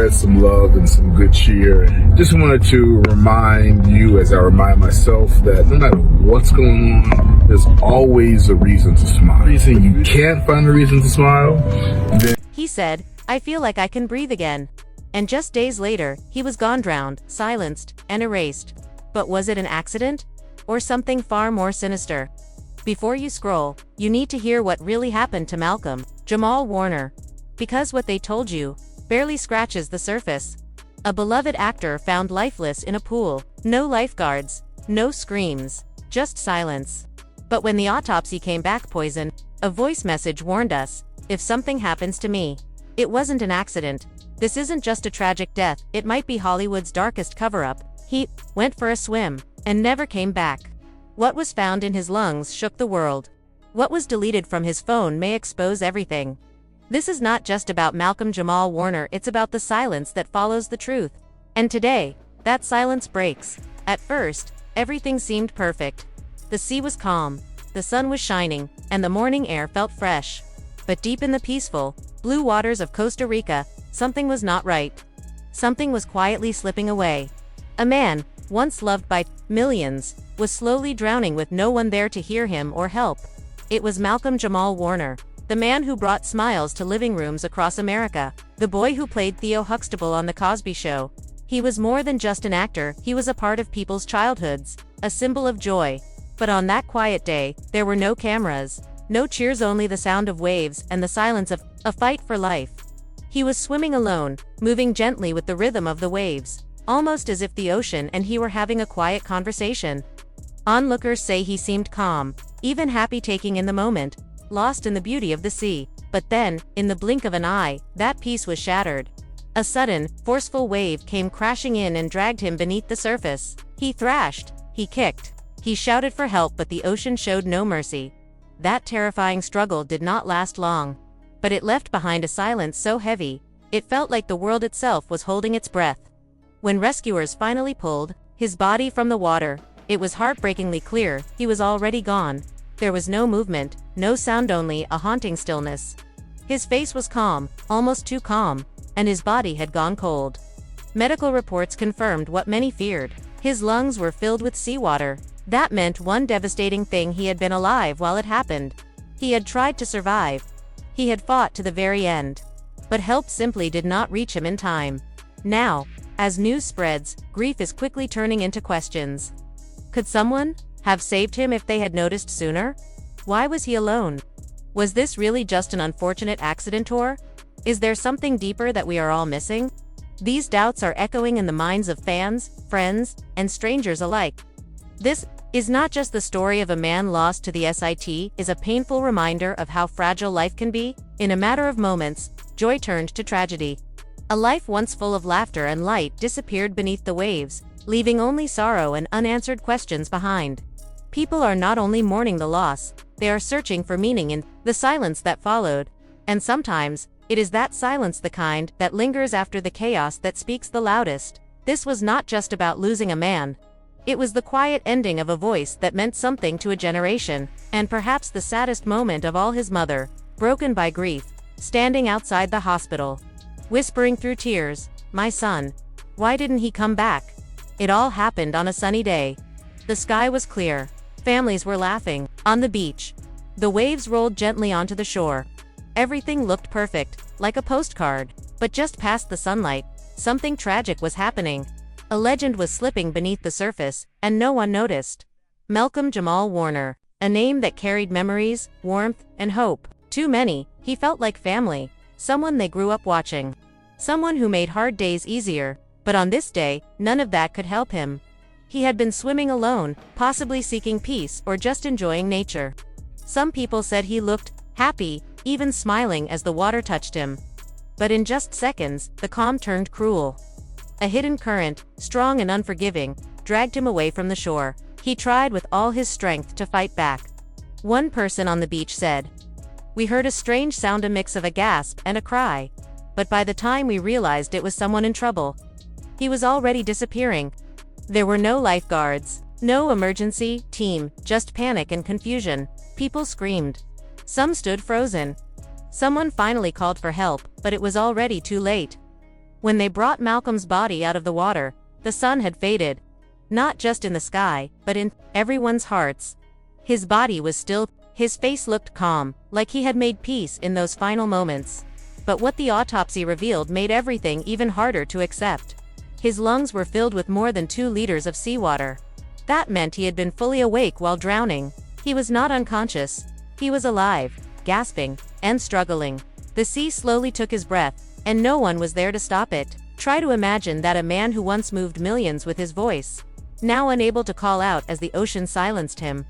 spread some love and some good cheer. Just wanted to remind you, as I remind myself, that no matter what's going on, there's always a reason to smile. Reason you can't find a reason to smile, then He said, "I feel like I can breathe again." And just days later, he was gone, drowned, silenced, and erased. But was it an accident? Or something far more sinister? Before you scroll, you need to hear what really happened to Malcolm Jamal Warner. Because what they told you barely scratches the surface. A beloved actor found lifeless in a pool. No lifeguards, no screams, just silence. But when the autopsy came back poison, a voice message warned us, if something happens to me, it wasn't an accident. This isn't just a tragic death, it might be Hollywood's darkest cover-up. He went for a swim and never came back. What was found in his lungs shook the world. What was deleted from his phone may expose everything. This is not just about Malcolm Jamal Warner, it's about the silence that follows the truth. And today, that silence breaks. At first, everything seemed perfect. The sea was calm, the sun was shining, and the morning air felt fresh. But deep in the peaceful, blue waters of Costa Rica, something was not right. Something was quietly slipping away. A man, once loved by millions, was slowly drowning with no one there to hear him or help. It was Malcolm Jamal Warner, the man who brought smiles to living rooms across America, the boy who played Theo Huxtable on The Cosby Show. He was more than just an actor, he was a part of people's childhoods, a symbol of joy. But on that quiet day, there were no cameras, no cheers, only the sound of waves and the silence of a fight for life. He was swimming alone, moving gently with the rhythm of the waves, almost as if the ocean and he were having a quiet conversation. Onlookers say he seemed calm, even happy, taking in the moment, lost in the beauty of the sea. But then, in the blink of an eye, that peace was shattered. A sudden, forceful wave came crashing in and dragged him beneath the surface. He thrashed, he kicked, he shouted for help, but the ocean showed no mercy. That terrifying struggle did not last long. But it left behind a silence so heavy, it felt like the world itself was holding its breath. When rescuers finally pulled his body from the water, it was heartbreakingly clear he was already gone. There was no movement, no sound, only a haunting stillness. His face was calm, almost too calm, and his body had gone cold. Medical reports confirmed what many feared. His lungs were filled with seawater. That meant one devastating thing: he had been alive while it happened. He had tried to survive. He had fought to the very end. But help simply did not reach him in time. Now, as news spreads, grief is quickly turning into questions. Could someone have saved him if they had noticed sooner? Why was he alone? Was this really just an unfortunate accident, or is there something deeper that we are all missing? These doubts are echoing in the minds of fans, friends, and strangers alike. This is not just the story of a man lost to the SIT, is a painful reminder of how fragile life can be. In a matter of moments, joy turned to tragedy. A life once full of laughter and light disappeared beneath the waves, leaving only sorrow and unanswered questions behind. People are not only mourning the loss, they are searching for meaning in the silence that followed. And sometimes, it is that silence, the kind that lingers after the chaos, that speaks the loudest. This was not just about losing a man. It was the quiet ending of a voice that meant something to a generation, and perhaps the saddest moment of all: his mother, broken by grief, standing outside the hospital, whispering through tears, "My son, why didn't he come back?" It all happened on a sunny day. The sky was clear. Families were laughing. On the beach, the waves rolled gently onto the shore. Everything looked perfect, like a postcard. But just past the sunlight, something tragic was happening. A legend was slipping beneath the surface, and no one noticed. Malcolm Jamal Warner, a name that carried memories, warmth, and hope. Too many. He felt like family, someone they grew up watching, someone who made hard days easier. But on this day, none of that could help him. He had been swimming alone, possibly seeking peace or just enjoying nature. Some people said he looked happy, even smiling as the water touched him. But in just seconds, the calm turned cruel. A hidden current, strong and unforgiving, dragged him away from the shore. He tried with all his strength to fight back. One person on the beach said, "We heard a strange sound, a mix of a gasp and a cry. But by the time we realized it was someone in trouble, he was already disappearing." There were no lifeguards, no emergency team, just panic and confusion. People screamed. Some stood frozen. Someone finally called for help, but it was already too late. When they brought Malcolm's body out of the water, the sun had faded. Not just in the sky, but in everyone's hearts. His body was still, his face looked calm, like he had made peace in those final moments. But what the autopsy revealed made everything even harder to accept. His lungs were filled with more than 2 liters of seawater. That meant he had been fully awake while drowning. He was not unconscious. He was alive, gasping, and struggling. The sea slowly took his breath, and no one was there to stop it. Try to imagine that a man who once moved millions with his voice, now unable to call out as the ocean silenced him.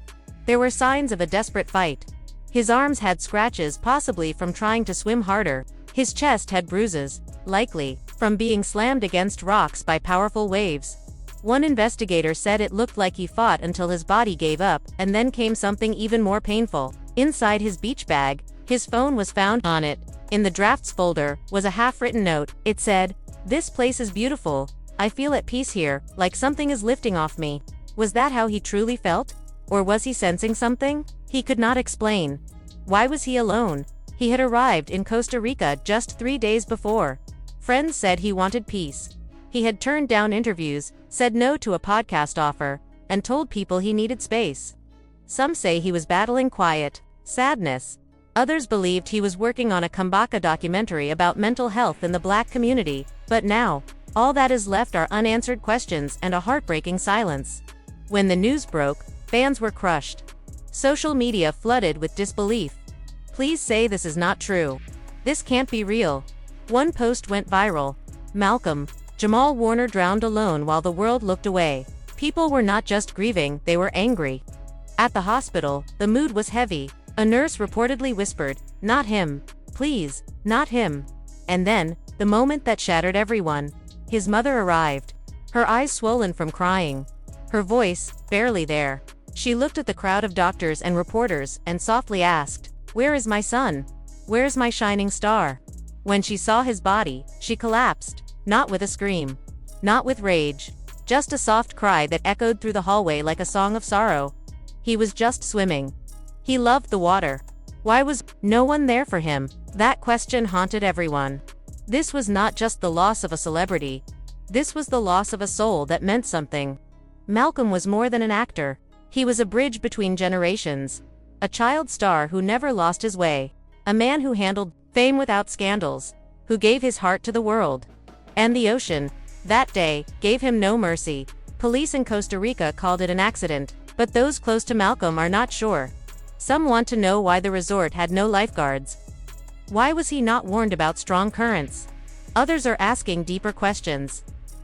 There were signs of a desperate fight. His arms had scratches, possibly from trying to swim harder. His chest had bruises, likely from being slammed against rocks by powerful waves. One investigator said it looked like he fought until his body gave up, and then came something even more painful. Inside his beach bag, his phone was found. On it, in the drafts folder, was a half-written note. It said, "This place is beautiful. I feel at peace here, like something is lifting off me." Was that how he truly felt? Or was he sensing something? He could not explain. Why was he alone? He had arrived in Costa Rica just 3 days before. Friends said he wanted peace. He had turned down interviews, said no to a podcast offer, and told people he needed space. Some say he was battling quiet sadness. Others believed he was working on a Kumbaka documentary about mental health in the Black community. But now, all that is left are unanswered questions and a heartbreaking silence. When the news broke, fans were crushed. Social media flooded with disbelief. "Please say this is not true. This can't be real." One post went viral. "Malcolm, Jamal Warner drowned alone while the world looked away." People were not just grieving, they were angry. At the hospital, the mood was heavy. A nurse reportedly whispered, "Not him. Please, not him." And then, the moment that shattered everyone. His mother arrived. Her eyes swollen from crying. Her voice, barely there. She looked at the crowd of doctors and reporters, and softly asked, "Where is my son? Where's my shining star?" When she saw his body, she collapsed. Not with a scream. Not with rage. Just a soft cry that echoed through the hallway like a song of sorrow. He was just swimming. He loved the water. Why was no one there for him? That question haunted everyone. This was not just the loss of a celebrity. This was the loss of a soul that meant something. Malcolm was more than an actor. He was a bridge between generations. A child star who never lost his way. A man who handled fame without scandals. Who gave his heart to the world. And the ocean, that day, gave him no mercy. Police in Costa Rica called it an accident, but those close to Malcolm are not sure. Some want to know why the resort had no lifeguards. Why was he not warned about strong currents? Others are asking deeper questions.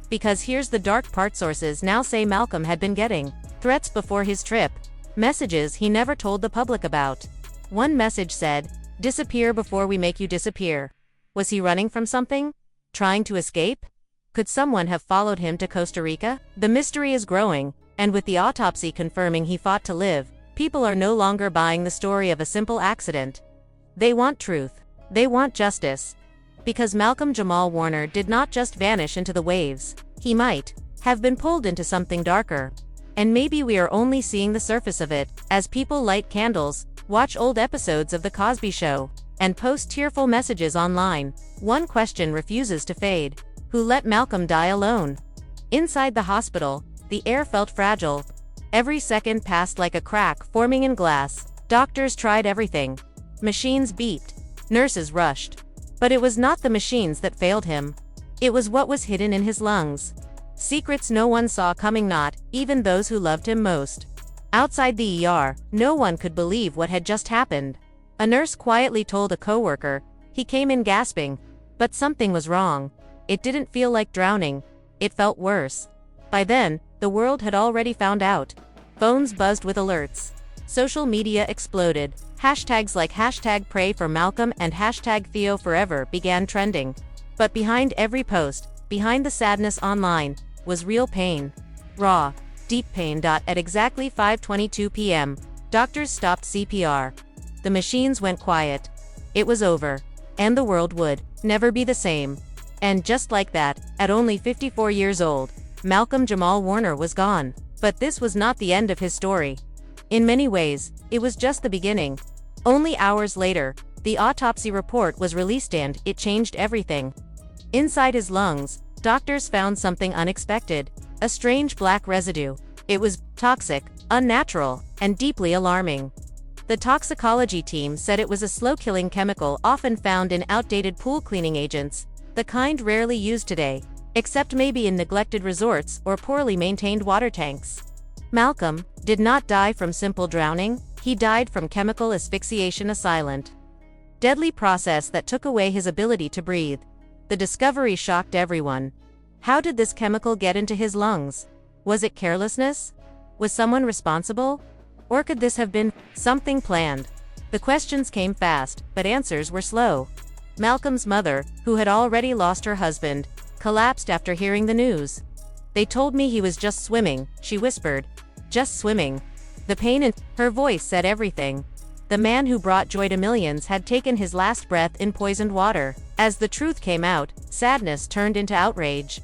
Because here's the dark part: sources now say Malcolm had been getting threats before his trip. Messages he never told the public about. One message said, "Disappear before we make you disappear." Was he running from something? Trying to escape? Could someone have followed him to Costa Rica? The mystery is growing, and with the autopsy confirming he fought to live, people are no longer buying the story of a simple accident. They want truth. They want justice. Because Malcolm Jamal Warner did not just vanish into the waves. He might have been pulled into something darker. And maybe we are only seeing the surface of it, as people light candles, watch old episodes of The Cosby Show, and post tearful messages online. One question refuses to fade. Who let Malcolm die alone? Inside the hospital, the air felt fragile. Every second passed like a crack forming in glass. Doctors tried everything. Machines beeped. Nurses rushed. But it was not the machines that failed him. It was what was hidden in his lungs. Secrets no one saw coming, not even those who loved him most. Outside the ER, no one could believe what had just happened. A nurse quietly told a coworker. He came in gasping. But something was wrong. It didn't feel like drowning. It felt worse. By then, the world had already found out. Phones buzzed with alerts. Social media exploded. Hashtags like #Pray for Malcolm and #Theo Forever began trending. But behind every post, behind the sadness online, was real pain. Raw, deep pain. At exactly 5:22 p.m., doctors stopped CPR. The machines went quiet. It was over. And the world would never be the same. And just like that, at only 54 years old, Malcolm Jamal Warner was gone. But this was not the end of his story. In many ways, it was just the beginning. Only hours later, the autopsy report was released and it changed everything. Inside his lungs, doctors found something unexpected, a strange black residue. It was toxic, unnatural, and deeply alarming. The toxicology team said it was a slow-killing chemical often found in outdated pool cleaning agents, the kind rarely used today, except maybe in neglected resorts or poorly maintained water tanks. Malcolm did not die from simple drowning, he died from chemical asphyxiation, a silent, deadly process that took away his ability to breathe. The discovery shocked everyone. How did this chemical get into his lungs? Was it carelessness? Was someone responsible? Or could this have been something planned? The questions came fast, but answers were slow. Malcolm's mother, who had already lost her husband, collapsed after hearing the news. "They told me he was just swimming," she whispered. "Just swimming." The pain in her voice said everything. The man who brought joy to millions had taken his last breath in poisoned water. As the truth came out, sadness turned into outrage.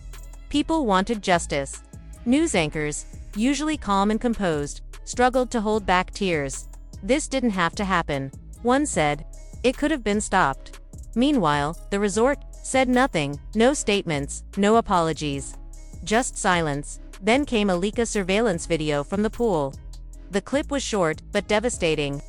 People wanted justice. News anchors, usually calm and composed, struggled to hold back tears. "This didn't have to happen," one said. "It could have been stopped." Meanwhile, the resort said nothing, no statements, no apologies. Just silence. Then came a leak of surveillance video from the pool. The clip was short, but devastating.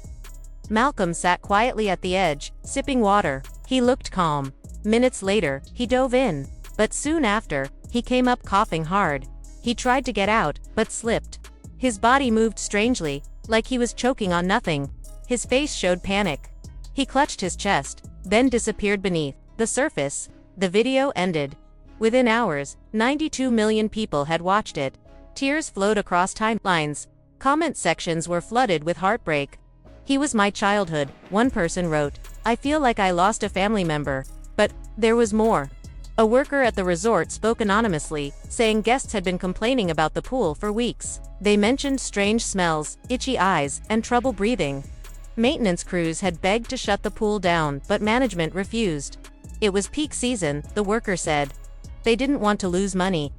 Malcolm sat quietly at the edge, sipping water. He looked calm. Minutes later, he dove in. But soon after, he came up coughing hard. He tried to get out, but slipped. His body moved strangely, like he was choking on nothing. His face showed panic. He clutched his chest, then disappeared beneath the surface. The video ended. Within hours, 92 million people had watched it. Tears flowed across timelines. Comment sections were flooded with heartbreak. "He was my childhood," one person wrote. "I feel like I lost a family member." But there was more. A worker at the resort spoke anonymously, saying guests had been complaining about the pool for weeks. They mentioned strange smells, itchy eyes, and trouble breathing. Maintenance crews had begged to shut the pool down, but management refused. It was peak season, the worker said. They didn't want to lose money.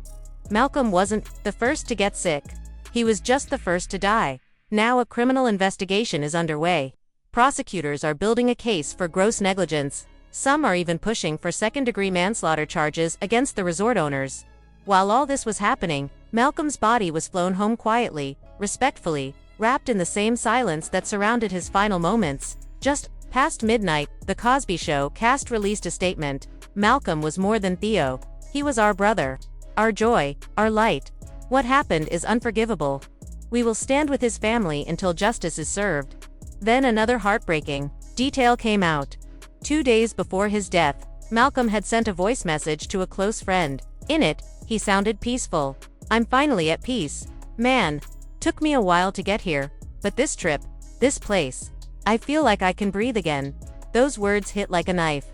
Malcolm wasn't the first to get sick. He was just the first to die. Now a criminal investigation is underway. Prosecutors are building a case for gross negligence. Some are even pushing for second-degree manslaughter charges against the resort owners. While all this was happening, Malcolm's body was flown home quietly, respectfully, wrapped in the same silence that surrounded his final moments. Just past midnight, The Cosby Show cast released a statement. "Malcolm was more than Theo. He was our brother. Our joy, our light. What happened is unforgivable. We will stand with his family until justice is served." Then another heartbreaking detail came out. 2 days before his death, Malcolm had sent a voice message to a close friend. In it, he sounded peaceful. "I'm finally at peace. Man, took me a while to get here, but this trip, this place, I feel like I can breathe again." Those words hit like a knife.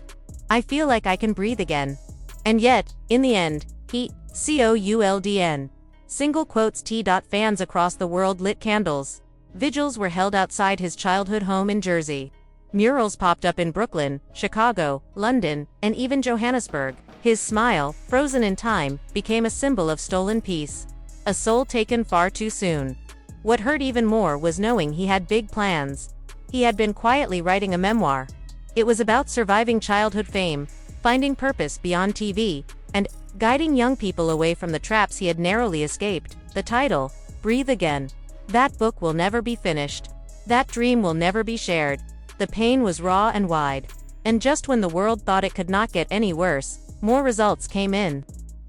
I feel like I can breathe again. And yet, in the end, he, COULDN. Single quotes T. Fans across the world lit candles. Vigils were held outside his childhood home in Jersey. Murals popped up in Brooklyn, Chicago, London, and even Johannesburg. His smile, frozen in time, became a symbol of stolen peace. A soul taken far too soon. What hurt even more was knowing he had big plans. He had been quietly writing a memoir. It was about surviving childhood fame, finding purpose beyond TV, and guiding young people away from the traps he had narrowly escaped. The title, Breathe Again. That book will never be finished. That dream will never be shared. The pain was raw and wide. And just when the world thought it could not get any worse, more results came in.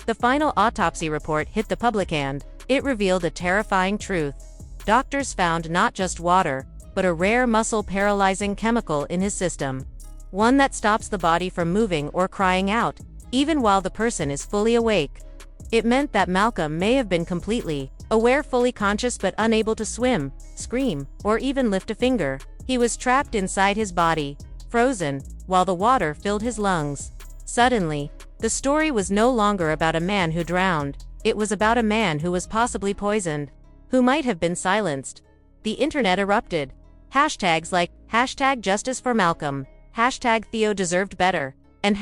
The final autopsy report hit the public and it revealed a terrifying truth. Doctors found not just water, but a rare muscle-paralyzing chemical in his system. One that stops the body from moving or crying out, even while the person is fully awake. It meant that Malcolm may have been completely aware, fully conscious, but unable to swim, scream, or even lift a finger. He was trapped inside his body, frozen, while the water filled his lungs. Suddenly, the story was no longer about a man who drowned. It was about a man who was possibly poisoned, who might have been silenced. The internet erupted. Hashtags like #Justice for Malcolm, #Theo deserved better, and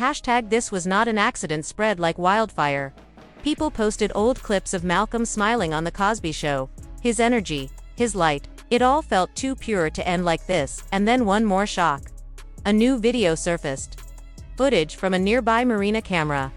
#this was not an accident spread like wildfire. People posted old clips of Malcolm smiling on The Cosby Show. His energy, his light, it all felt too pure to end like this. And then one more shock. A new video surfaced. Footage from a nearby marina camera.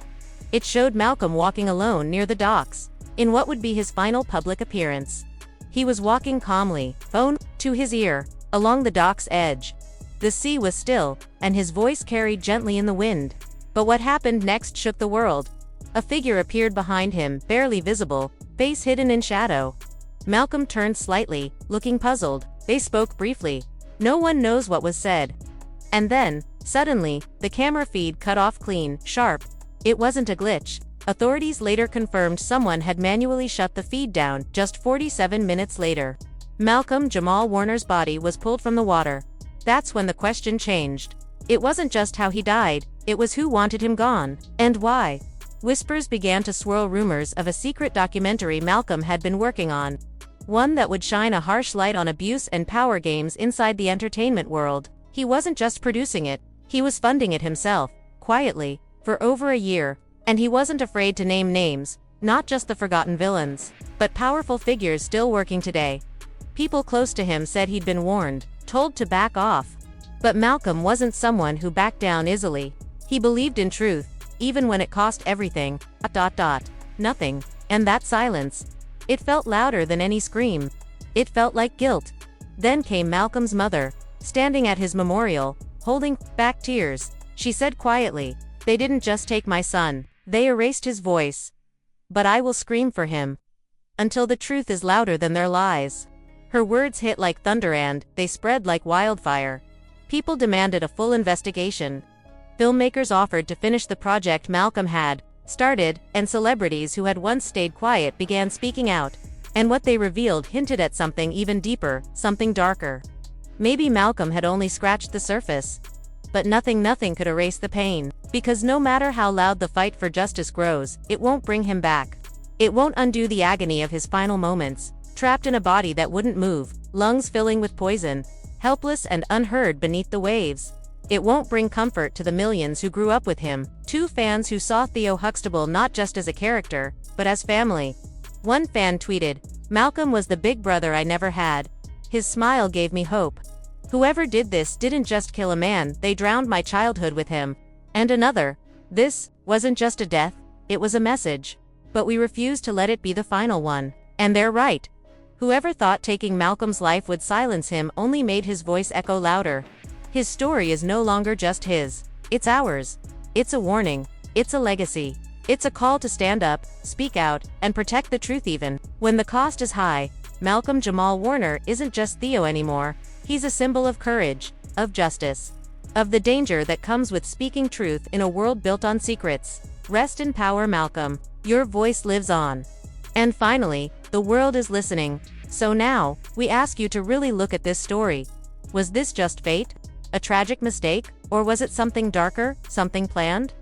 It showed Malcolm walking alone near the docks, in what would be his final public appearance. He was walking calmly, phone to his ear, along the dock's edge. The sea was still, and his voice carried gently in the wind. But what happened next shook the world. A figure appeared behind him, barely visible, face hidden in shadow. Malcolm turned slightly, looking puzzled. They spoke briefly. No one knows what was said. And then, suddenly, the camera feed cut off clean, sharp. It wasn't a glitch. Authorities later confirmed someone had manually shut the feed down. Just 47 minutes later, Malcolm Jamal Warner's body was pulled from the water. That's when the question changed. It wasn't just how he died, it was who wanted him gone, and why. Whispers began to swirl, rumors of a secret documentary Malcolm had been working on. One that would shine a harsh light on abuse and power games inside the entertainment world. He wasn't just producing it, he was funding it himself, quietly, for over a year, and he wasn't afraid to name names, not just the forgotten villains, but powerful figures still working today. People close to him said he'd been warned, told to back off. But Malcolm wasn't someone who backed down easily. He believed in truth, even when it cost everything. Nothing. And that silence. It felt louder than any scream. It felt like guilt. Then came Malcolm's mother, standing at his memorial, holding back tears. She said quietly, "They didn't just take my son, they erased his voice. But I will scream for him. Until the truth is louder than their lies." Her words hit like thunder and they spread like wildfire. People demanded a full investigation. Filmmakers offered to finish the project Malcolm had started, and celebrities who had once stayed quiet began speaking out. And what they revealed hinted at something even deeper, something darker. Maybe Malcolm had only scratched the surface. But nothing could erase the pain. Because no matter how loud the fight for justice grows, it won't bring him back. It won't undo the agony of his final moments, trapped in a body that wouldn't move, lungs filling with poison, helpless and unheard beneath the waves. It won't bring comfort to the millions who grew up with him, two fans who saw Theo Huxtable not just as a character, but as family. One fan tweeted, "Malcolm was the big brother I never had. His smile gave me hope. Whoever did this didn't just kill a man, they drowned my childhood with him." And another, "This wasn't just a death, it was a message. But we refused to let it be the final one." And they're right. Whoever thought taking Malcolm's life would silence him only made his voice echo louder. His story is no longer just his. It's ours. It's a warning. It's a legacy. It's a call to stand up, speak out, and protect the truth even when the cost is high. Malcolm Jamal Warner isn't just Theo anymore. He's a symbol of courage, of justice, of the danger that comes with speaking truth in a world built on secrets. Rest in power, Malcolm. Your voice lives on. And finally, the world is listening. So now, we ask you to really look at this story. Was this just fate? A tragic mistake? Or was it something darker, something planned?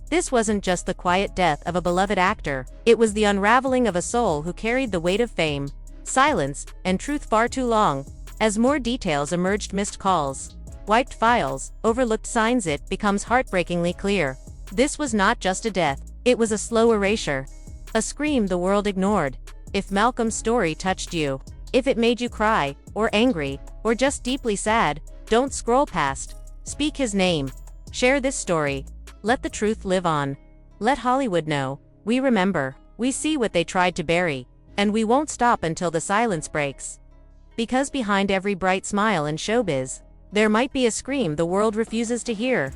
This wasn't just the quiet death of a beloved actor. It was the unraveling of a soul who carried the weight of fame, silence, and truth far too long. As more details emerged, missed calls, wiped files, overlooked signs, it becomes heartbreakingly clear. This was not just a death. It was a slow erasure. A scream the world ignored. If Malcolm's story touched you, if it made you cry, or angry, or just deeply sad, don't scroll past. Speak his name. Share this story. Let the truth live on. Let Hollywood know. We remember. We see what they tried to bury. And we won't stop until the silence breaks. Because behind every bright smile in showbiz, there might be a scream the world refuses to hear.